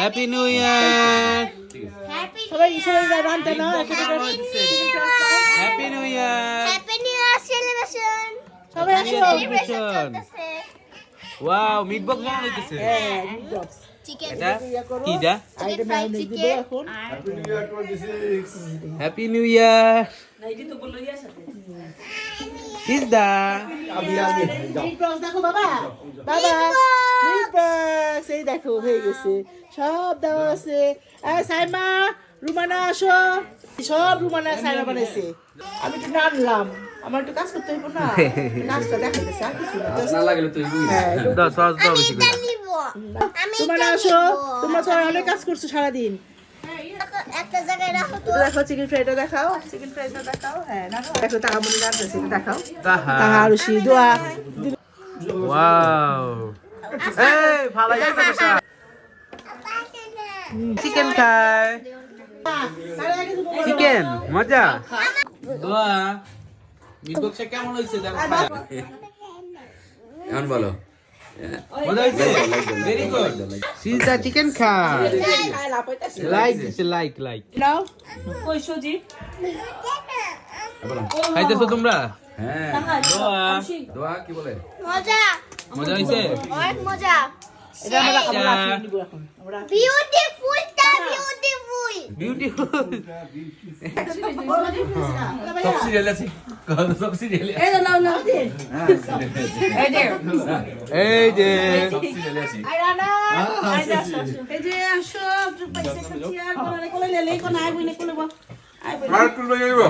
Happy new year. সবাই ঈশ্বরের রানটা নাও happy new year. Happy new year celebration সবাই আসো সেলিব্রেশন। ওয়াও, মিট বক্স বানানো হইতেছে। চিকেন এটা কি দা? আইটা ম্যারিনেট দিব এখন হ্যাপি নিউ ইয়ার। কিস দা? মিট বক্স দেখো বাবা বাবা মিট বক্স এই দেখো হয়ে গেছে সব দেওয়া আছে এই সাইমা রুমানা আসো সব রুমানা সাইমা বানাইছে আমি একটু নাড়লাম আমার একটু কাজ করতে হইব না কাজটা দেখা গেছে আর কিছু না না লাগলে তুই হ্যাঁ দাও সস দাও বেশি করে। নিব আমি রুমানা আসো তোমরা তো অনেক কাজ করছো সারাদিন একটা জায়গায় রাখো তো দেখো চিকেন ফ্রাইটা দেখাও চিকেন ফ্রাইটা দেখাও হ্যাঁ না দেখো তাহামনি রান্নাছে দেখাও তাহা। তাহারুশি দোয়া ওয়াও। এই ভালো যাইছে বসা। চিকেন খায়। চিকেন মজা। দোয়া মিট বক্সে কেমন হইছে দেখো। এখন বলো মজা হইছে? Very good. সিজা চিকেন খায়। লাইক দিছে লাইক। নাও খাইতেছো তোমরা? হ্যাঁ দোয়া দোয়া কি বলে মজা মজা হইছে? অনেক মজা এটা আমরা রাখি নিব এখন আমরা বিউটিফুল টা বিউটিফুল বিউটিফুল। সব সিরিয়াল আছে সব সিরিয়াল এই যে সব সিরিয়াল আছে আই রানা আই আসো এই যে আসো পয়সা খাচিয়ার বলে কোলে লেলে কোন আই বইলে কোলে বল আই বইলে আর তুই লই যাইবো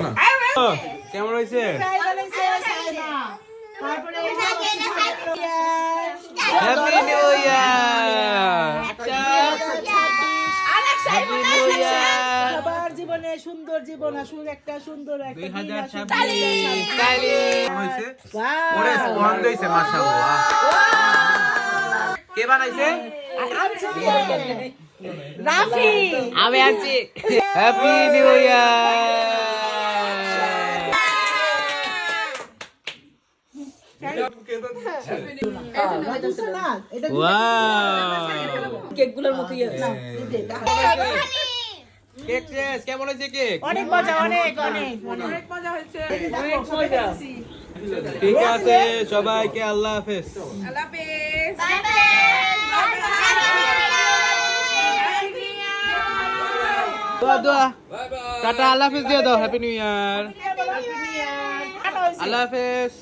কেমন হইছে? ফ্রাই বানাইছে সাইনা তারপরে happy new year. Happy new ইয়ার সবার জীবনে সুন্দর জীবন আসুক একটা সুন্দর একটা দিন আসুক। 2026 তাইলে হইছে। Wow! ওরে স্পন্দ হইছে মাশাআল্লাহ। কে বানাইছে? রাফি আমি আছি। হ্যাপি নিউ ইয়ার। ওয়াও। কেকগুলোর মতো ইয়ে না কেক শেষ। কেমন হয়েছে কেক? অনেক মজা অনেক অনেক অনেক মজা হয়েছে অনেক মজা ঠিক আছে, সবাইকে আল্লাহ হাফেজ। বাই বাই দোয়া দোয়া টাটা, আল্লাহ হাফেজ দিয়ে দাও। হ্যাপি নিউ ইয়ার। আল্লাহ হাফেজ।